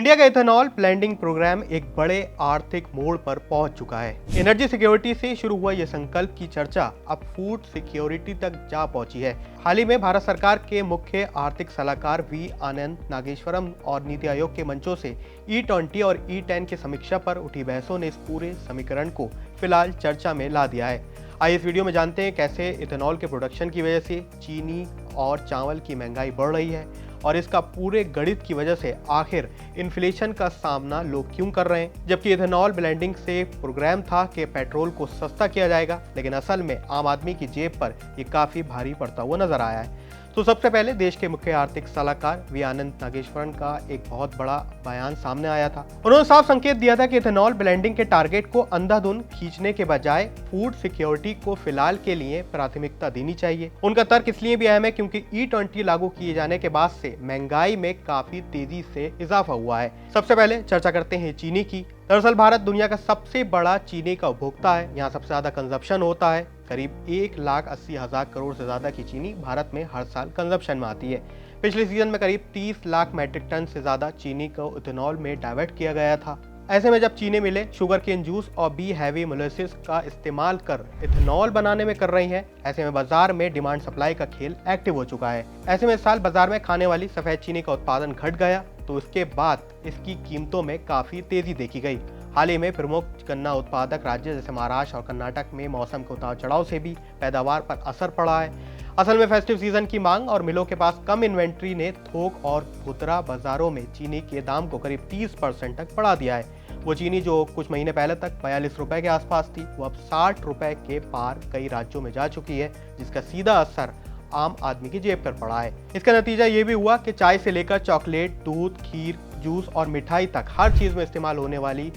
India का ethanol blending programme एक बड़े आर्थिक मोड़ पर पहुंच चुका है। एनर्जी सिक्योरिटी से शुरू हुआ यह संकल्प की चर्चा अब फूड सिक्योरिटी तक जा पहुंची है। हाल ही में भारत सरकार के मुख्य आर्थिक सलाहकार वी आनंद नागेश्वरम और नीति आयोग के मंचों से E20 और E10 की समीक्षा पर उठी बहसों ने इस पूरे समीकरण को फिलहाल चर्चा में ला दिया है। आइए इस वीडियो में जानते हैं कैसे इथेनॉल के प्रोडक्शन की वजह से चीनी और चावल की महंगाई बढ़ रही है और इसका पूरे गणित की वजह से आखिर इन्फ्लेशन का सामना लोग क्यों कर रहे हैं। जबकि इथेनॉल ब्लेंडिंग से प्रोग्राम था कि पेट्रोल को सस्ता किया जाएगा, लेकिन असल में आम आदमी की जेब पर ये काफी भारी पड़ता हुआ नजर आया है। तो सबसे पहले देश के मुख्य आर्थिक सलाहकार वी आनंद नागेश्वरन का एक बहुत बड़ा बयान सामने आया था। उन्होंने साफ संकेत दिया था कि इथेनॉल ब्लेंडिंग के टारगेट को अंधाधुंध खींचने के बजाय फूड सिक्योरिटी को फिलहाल के लिए प्राथमिकता देनी चाहिए। उनका तर्क इसलिए भी अहम है क्योंकि E20 लागू किए जाने के बाद से महंगाई में काफी तेजी से इजाफा हुआ है। सबसे पहले चर्चा करते हैं चीनी की। दरअसल भारत दुनिया का सबसे बड़ा चीनी का उपभोक्ता है। यहाँ सबसे ज्यादा कंजप्शन होता है। करीब 1,80,000 करोड़ से ज्यादा की चीनी भारत में हर साल कंजप्शन में आती है। पिछले सीजन में करीब 30 लाख मैट्रिक टन से ज्यादा चीनी को इथेनॉल में डाइवर्ट किया गया था। ऐसे में जब चीनी मिले शुगर केन जूस और बी हैवी मोलेसिस का इस्तेमाल कर इथेनॉल बनाने में कर रही हैं, ऐसे में बाजार में डिमांड सप्लाई का खेल एक्टिव हो चुका है। ऐसे में इस साल बाजार में खाने वाली सफेद चीनी का उत्पादन घट गया, तो इसके बाद इसकी कीमतों में काफी तेजी देखी गई। हाल ही में प्रमुख गन्ना उत्पादक राज्य जैसे महाराष्ट्र और कर्नाटक में मौसम के उतार चढ़ाव से भी पैदावार पर असर पड़ा है। असल में फेस्टिव सीजन की मांग और मिलों के पास कम इन्वेंट्री ने थोक और खुदरा बाजारों में चीनी के दाम को करीब 30% तक बढ़ा दिया है। वो चीनी जो कुछ महीने पहले तक 42 रुपए के आसपास थी, वो अब 60 रुपए के पार कई राज्यों में जा चुकी है, जिसका सीधा असर आम आदमी की जेब पर पड़ा है। इसका नतीजा ये भी हुआ कि चाय से लेकर चॉकलेट, दूध, खीर, जूस और मिठाई तक हर चीज में इस्तेमाल होने वाली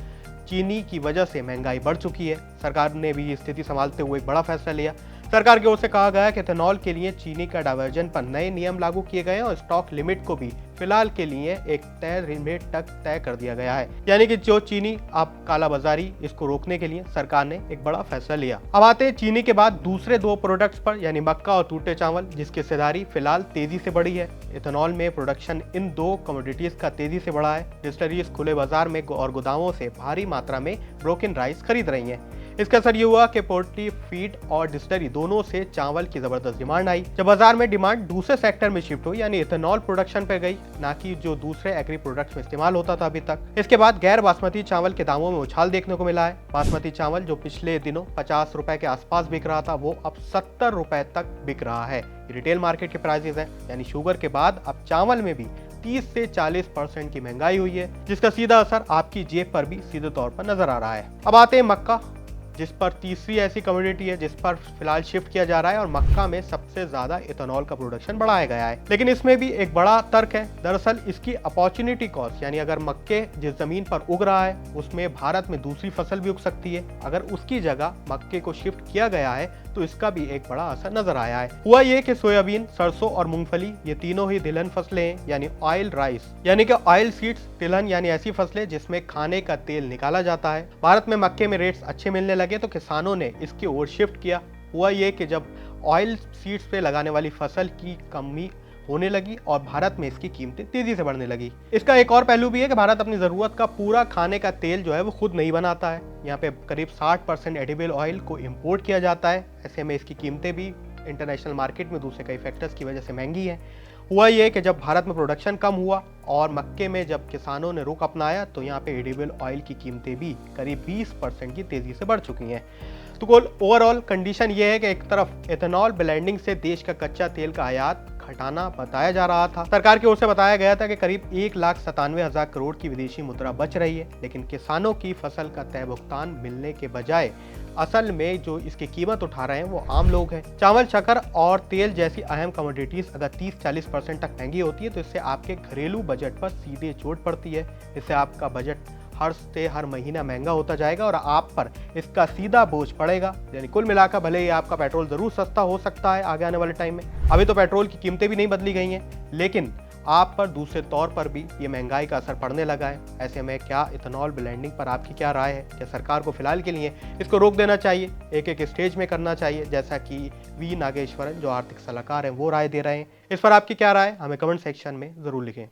चीनी की वजह से महंगाई बढ़ चुकी है। सरकार ने भी स्थिति संभालते हुए एक बड़ा फैसला लिया। सरकार की ओर से कहा गया कि इथेनॉल के लिए चीनी का डाइवर्जन पर नए नियम लागू किए गए हैं और स्टॉक लिमिट को भी फिलहाल के लिए एक तय लिमिट तक तय कर दिया गया है। यानी कि जो चीनी अब कालाबाजारी, इसको रोकने के लिए सरकार ने एक बड़ा फैसला लिया। अब आते हैं चीनी के बाद दूसरे दो प्रोडक्ट्स पर, यानी मक्का और टूटे चावल, जिसकी हिस्सेदारी फिलहाल तेजी से बढ़ी है। इथेनॉल में प्रोडक्शन इन दो कमोडिटीज का तेजी से बढ़ा है। डिस्टलरीज खुले बाजार में और गोदामों से भारी मात्रा में ब्रोकन राइस खरीद रही है। इसका असर ये हुआ कि पोल्ट्री, फीड और डिस्टलरी दोनों से चावल की जबरदस्त डिमांड आई। जब बाजार में डिमांड दूसरे सेक्टर में शिफ्ट हुई, यानी इथेनॉल प्रोडक्शन पर गई, ना कि जो दूसरे एग्री प्रोडक्ट्स में इस्तेमाल होता था अभी तक। इसके बाद गैर बासमती चावल के दामों में उछाल देखने को मिला है। बासमती चावल जो पिछले दिनों 50 रुपए के आसपास बिक रहा था, वो अब 70 रुपए तक बिक रहा है। रिटेल मार्केट के प्राइसेस हैं, यानी शुगर के बाद अब चावल में भी 30 से 40% की महंगाई हुई है, जिसका सीधा असर आपकी जेब पर भी सीधे तौर पर नजर आ रहा है। अब आते हैं मक्का, जिस पर तीसरी ऐसी कमोडिटी है जिस पर फिलहाल शिफ्ट किया जा रहा है, और मक्का में सबसे ज्यादा इथेनॉल का प्रोडक्शन बढ़ाया गया है। लेकिन इसमें भी एक बड़ा तर्क है। दरअसल इसकी अपॉर्चुनिटी कॉस्ट, यानी अगर मक्के जिस जमीन पर उग रहा है उसमें भारत में दूसरी फसल भी उग सकती है, अगर उसकी जगह मक्के को शिफ्ट किया गया है तो इसका भी एक बड़ा असर नजर आया है। हुआ ये कि सोयाबीन, सरसों और मूंगफली, ये तीनों ही तिलहन फसलें हैं, यानी ऑयल राइस, यानी कि ऑयल सीड्स, तिलहन यानी ऐसी फसलें जिसमें खाने का तेल निकाला जाता है। भारत में मक्के में रेट्स अच्छे मिलने लगे तो किसानों ने इसकी ओर शिफ्ट किया। हुआ ये कि जब ऑयल सीड्स पे लगाने वाली फसल की कमी होने लगी और भारत में इसकी कीमतें तेजी से बढ़ने लगी। इसका एक और पहलू भी है कि भारत अपनी जरूरत का पूरा खाने का तेल जो है वो खुद नहीं बनाता है। यहाँ पे करीब 60% एडिबल ऑयल को इंपोर्ट किया जाता है। ऐसे में इसकी कीमतें भी इंटरनेशनल मार्केट में दूसरे कई फैक्टर्स की वजह से महंगी है। हुआ ये कि जब भारत में प्रोडक्शन कम हुआ और मक्के में जब किसानों ने रुख अपनाया, तो यहाँ पे एडिबल ऑयल की कीमतें भी करीब 20% की तेजी से बढ़ चुकी हैं। तो ओवरऑल कंडीशन ये है कि एक तरफ इथेनॉल ब्लेंडिंग से देश का कच्चा तेल का आयात घटाना बताया जा रहा था। सरकार की ओर से बताया गया था कि करीब 1,97,000 करोड़ की विदेशी मुद्रा बच रही है, लेकिन किसानों की फसल का तय भुगतान मिलने के बजाय असल में जो इसकी कीमत उठा रहे हैं वो आम लोग हैं। चावल, शक्कर और तेल जैसी अहम कमोडिटीज अगर 30-40% तक महंगी होती है तो इससे आपके घरेलू बजट पर सीधे चोट पड़ती है। इससे आपका बजट हर महीना महंगा होता जाएगा और आप पर इसका सीधा बोझ पड़ेगा। यानी कुल मिलाकर भले ही आपका पेट्रोल जरूर सस्ता हो सकता है आगे आने वाले टाइम में, अभी तो पेट्रोल की कीमतें भी नहीं बदली गई हैं, लेकिन आप पर दूसरे तौर पर भी ये महंगाई का असर पड़ने लगा है। ऐसे में क्या इथेनॉल ब्लेंडिंग पर आपकी क्या राय है? क्या सरकार को फिलहाल के लिए इसको रोक देना चाहिए, एक एक स्टेज में करना चाहिए, जैसा कि वी नागेश्वरन जो आर्थिक सलाहकार हैं वो राय दे रहे हैं? इस पर आपकी क्या राय? हमें कमेंट सेक्शन में जरूर लिखें।